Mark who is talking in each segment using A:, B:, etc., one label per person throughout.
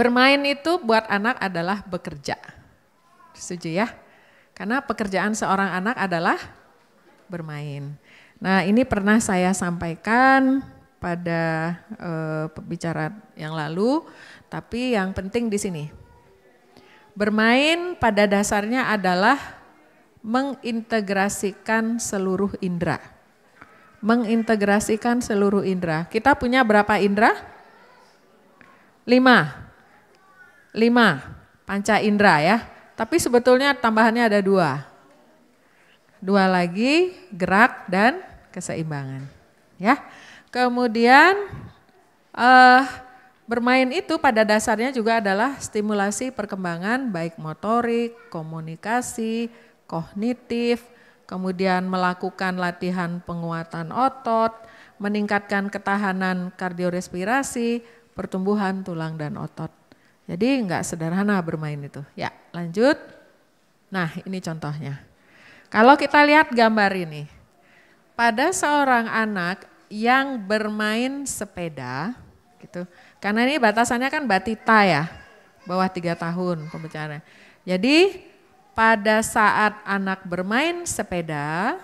A: bermain itu buat anak adalah bekerja. Setuju ya? Karena pekerjaan seorang anak adalah bermain. Nah, ini pernah saya sampaikan pada pembicara yang lalu, tapi yang penting di sini. Bermain pada dasarnya adalah mengintegrasikan seluruh indera. Mengintegrasikan seluruh indera. Kita punya berapa indera? 5 panca indera ya. Tapi sebetulnya tambahannya ada 2 lagi, gerak dan keseimbangan. Ya. Kemudian bermain itu pada dasarnya juga adalah stimulasi perkembangan baik motorik, komunikasi, kognitif, kemudian melakukan latihan penguatan otot, meningkatkan ketahanan kardiorespirasi, pertumbuhan tulang dan otot. Jadi enggak sederhana bermain itu. Ya, lanjut. Nah, ini contohnya. Kalau kita lihat gambar ini, pada seorang anak yang bermain sepeda, gitu. Karena ini batasannya kan batita ya, bawah 3 tahun pembicaraannya. Jadi pada saat anak bermain sepeda,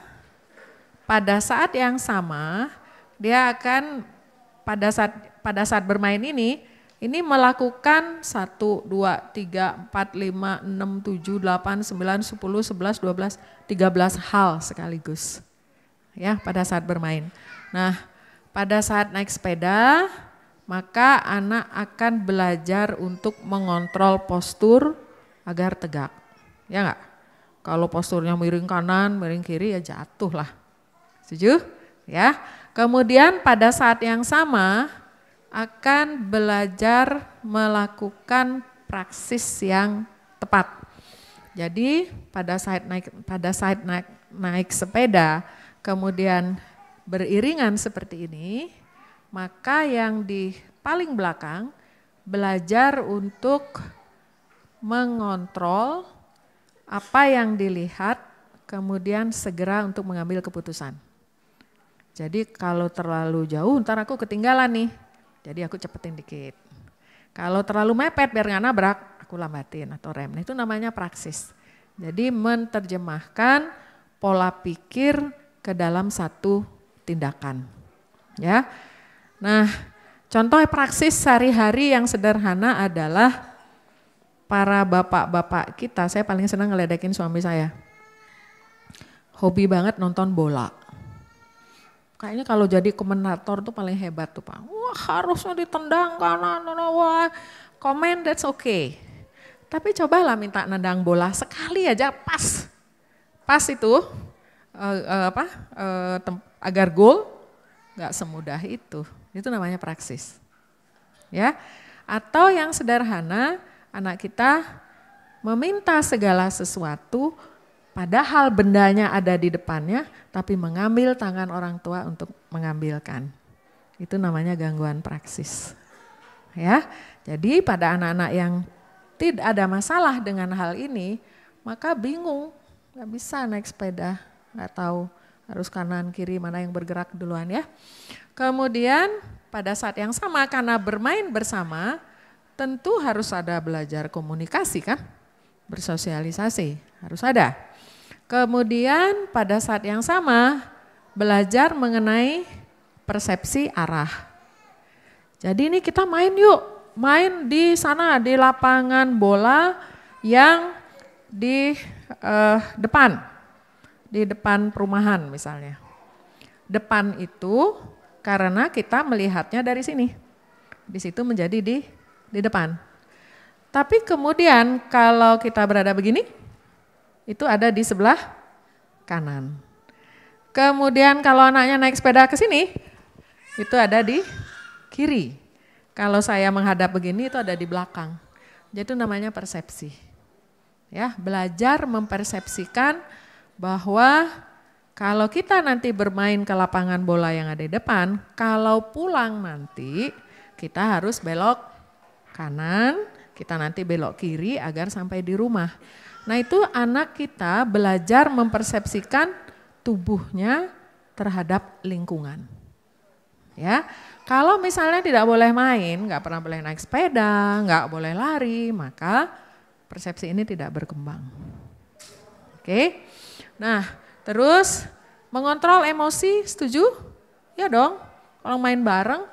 A: pada saat yang sama dia akan pada saat bermain ini melakukan 1, 2, 3, 4, 5, 6, 7, 8, 9, 10, 11, 12, 13 hal sekaligus. Ya, pada saat bermain. Nah, pada saat naik sepeda, maka anak akan belajar untuk mengontrol postur agar tegak. Ya enggak? Kalau posturnya miring kanan, miring kiri ya jatuh lah. Setuju? Ya. Kemudian pada saat yang sama akan belajar melakukan praksis yang tepat. Jadi pada saat naik sepeda, kemudian beriringan seperti ini, maka yang di paling belakang belajar untuk mengontrol apa yang dilihat, kemudian segera untuk mengambil keputusan. Jadi kalau terlalu jauh ntar aku ketinggalan nih. Jadi aku cepetin dikit. Kalau terlalu mepet biar nggak nabrak, aku lambatin atau rem. Nah, itu namanya praksis. Jadi menerjemahkan pola pikir ke dalam satu tindakan. Ya. Nah, contoh praksis sehari-hari yang sederhana adalah para bapak-bapak kita. Saya paling senang ngeledekin suami saya. Hobi banget nonton bola. Kayaknya kalau jadi komentator tuh paling hebat tuh Pak. Wah harusnya ditendang kanan, wah komen that's okay. Tapi cobalah minta nendang bola sekali aja pas. Pas itu agar gol gak semudah itu. Itu namanya praksis. Ya. Atau yang sederhana anak kita meminta segala sesuatu padahal bendanya ada di depannya, tapi mengambil tangan orang tua untuk mengambilkan. Itu namanya gangguan praksis. Ya, jadi pada anak-anak yang tidak ada masalah dengan hal ini, maka bingung, nggak bisa naik sepeda, nggak tahu harus kanan kiri mana yang bergerak duluan ya. Kemudian pada saat yang sama karena bermain bersama, tentu harus ada belajar komunikasi kan, bersosialisasi harus ada. Kemudian pada saat yang sama belajar mengenai persepsi arah. Jadi ini kita main yuk, main di sana di lapangan bola yang di depan perumahan misalnya. Depan itu karena kita melihatnya dari sini, di situ menjadi di depan. Tapi kemudian kalau kita berada begini, itu ada di sebelah kanan. Kemudian kalau anaknya naik sepeda ke sini, itu ada di kiri. Kalau saya menghadap begini itu ada di belakang. Jadi itu namanya persepsi. Ya, belajar mempersepsikan bahwa kalau kita nanti bermain ke lapangan bola yang ada di depan, kalau pulang nanti kita harus belok kanan, kita nanti belok kiri agar sampai di rumah. Nah itu anak kita belajar mempersepsikan tubuhnya terhadap lingkungan. Ya, kalau misalnya tidak boleh main, nggak pernah boleh naik sepeda, nggak boleh lari, maka persepsi ini tidak berkembang. Oke, nah terus mengontrol emosi, setuju? Ya dong, kalau main bareng,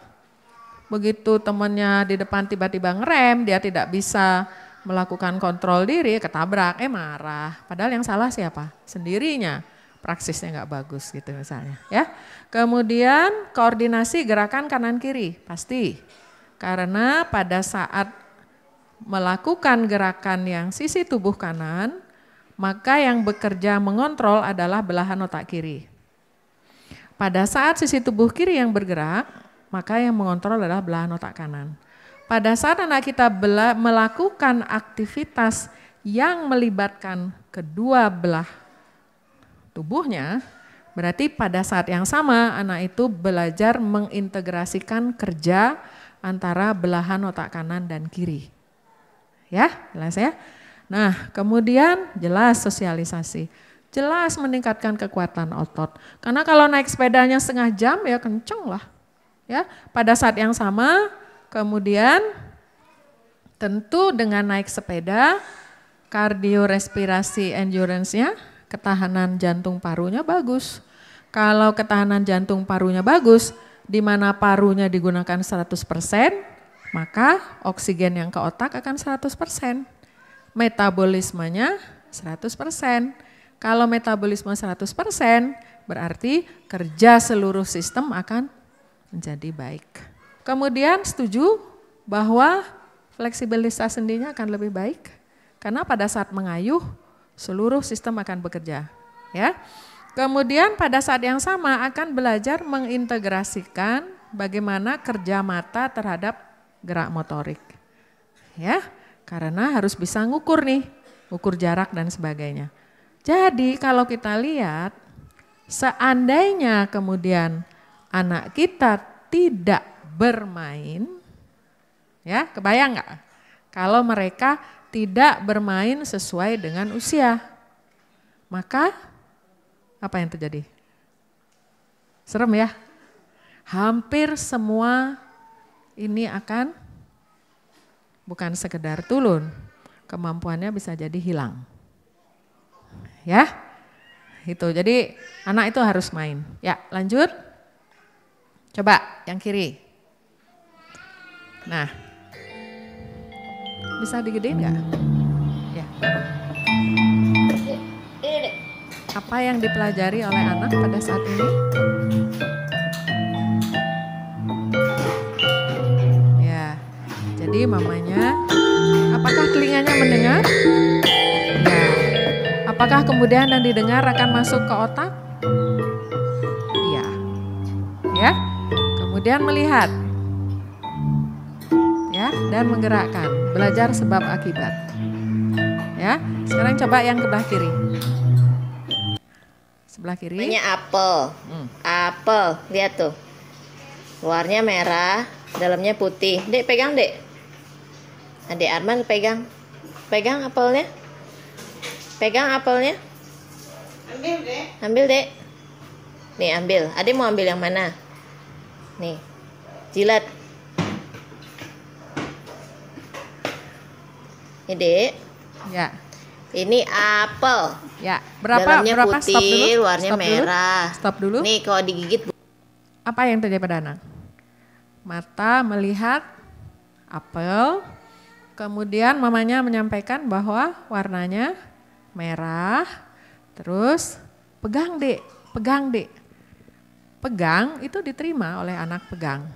A: begitu temannya di depan tiba-tiba ngerem, dia tidak bisa melakukan kontrol diri, ketabrak, marah. Padahal yang salah siapa? Sendirinya, praksisnya nggak bagus gitu misalnya. Ya, kemudian koordinasi gerakan kanan kiri, pasti. Karena pada saat melakukan gerakan yang sisi tubuh kanan, maka yang bekerja mengontrol adalah belahan otak kiri. Pada saat sisi tubuh kiri yang bergerak, maka yang mengontrol adalah belahan otak kanan. Pada saat anak kita melakukan aktivitas yang melibatkan kedua belah tubuhnya, berarti pada saat yang sama anak itu belajar mengintegrasikan kerja antara belahan otak kanan dan kiri. Ya, jelas ya? Nah, kemudian jelas sosialisasi. Jelas meningkatkan kekuatan otot. Karena kalau naik sepedanya setengah jam ya kenceng lah. Ya, pada saat yang sama kemudian tentu dengan naik sepeda kardiorespirasi endurance-nya, ketahanan jantung parunya bagus. Kalau ketahanan jantung parunya bagus, di mana parunya digunakan 100%, maka oksigen yang ke otak akan 100%. Metabolismenya 100%. Kalau metabolisme 100%, berarti kerja seluruh sistem akan menjadi baik. Kemudian setuju bahwa fleksibilitas sendinya akan lebih baik, karena pada saat mengayuh, seluruh sistem akan bekerja. Ya. Kemudian pada saat yang sama akan belajar mengintegrasikan bagaimana kerja mata terhadap gerak motorik. Ya, karena harus bisa ngukur nih, ukur jarak dan sebagainya. Jadi kalau kita lihat, seandainya kemudian anak kita tidak bermain, ya kebayang nggak? Kalau mereka tidak bermain sesuai dengan usia, maka apa yang terjadi? Serem ya? Hampir semua ini akan bukan sekedar turun, kemampuannya bisa jadi hilang. Ya, itu. Jadi anak itu harus main. Ya, lanjut. Coba yang kiri. Nah, bisa digedein nggak? Ya. Apa yang dipelajari oleh anak pada saat ini? Ya, jadi mamanya, apakah telinganya mendengar? Ya. Apakah kemudian yang didengar akan masuk ke otak? Iya. Ya. Kemudian melihat. Ya, dan menggerakkan. Belajar sebab akibat. Ya. Sekarang coba yang sebelah kiri. Sebelah kiri.
B: Namanya apel. Apel, lihat tuh. Luarnya merah, dalamnya putih. Dek, pegang, Dek. Adik Arman pegang. Pegang apelnya. Pegang apelnya.
C: Ambil deh.
B: Ambil, Dek. Nih, ambil. Adik mau ambil yang mana? Nih. Jilat. Ini, Dek.
A: Ya.
B: Ini apel.
A: Ya. Berapa?
B: Dalamnya
A: Berapa?
B: putih,
A: Stop dulu.
B: luarnya
A: Stop
B: merah.
A: Dulu. Stop dulu.
B: Nih, kalau digigit.
A: Apa yang terjadi pada anak? Mata melihat apel. Kemudian mamanya menyampaikan bahwa warnanya merah, terus pegang Dek, pegang Dek. Pegang itu diterima oleh anak pegang,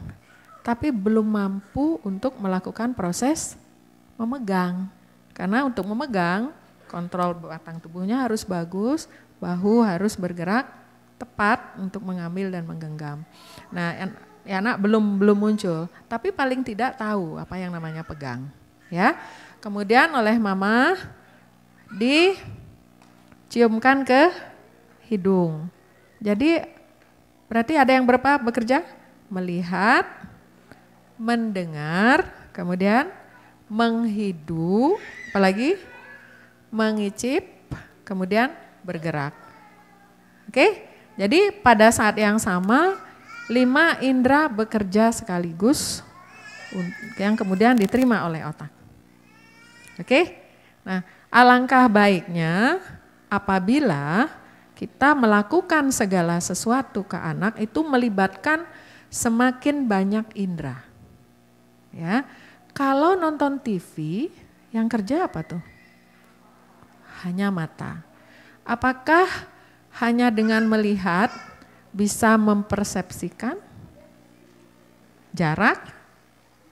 A: tapi belum mampu untuk melakukan proses memegang. Karena untuk memegang, kontrol batang tubuhnya harus bagus, bahu harus bergerak tepat untuk mengambil dan menggenggam. Nah, anak belum muncul, tapi paling tidak tahu apa yang namanya pegang. Ya, kemudian oleh mama diciumkan ke hidung. Jadi berarti ada yang berapa bekerja? Melihat, mendengar, kemudian menghidu, apalagi mengicip, kemudian bergerak. Oke, jadi pada saat yang sama 5 indera bekerja sekaligus yang kemudian diterima oleh otak. Oke? Nah, alangkah baiknya apabila kita melakukan segala sesuatu ke anak itu melibatkan semakin banyak indera. Ya. Kalau nonton TV, yang kerja apa tuh? Hanya mata. Apakah hanya dengan melihat bisa mempersepsikan jarak?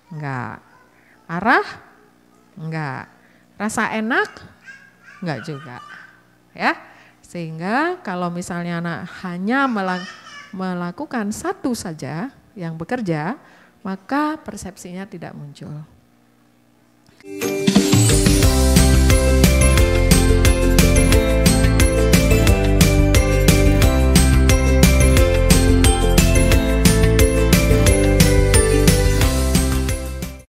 A: Enggak. Arah? Enggak. Rasa enak? Enggak juga. Ya. Sehingga kalau misalnya anak hanya melakukan satu saja yang bekerja, maka persepsinya tidak muncul.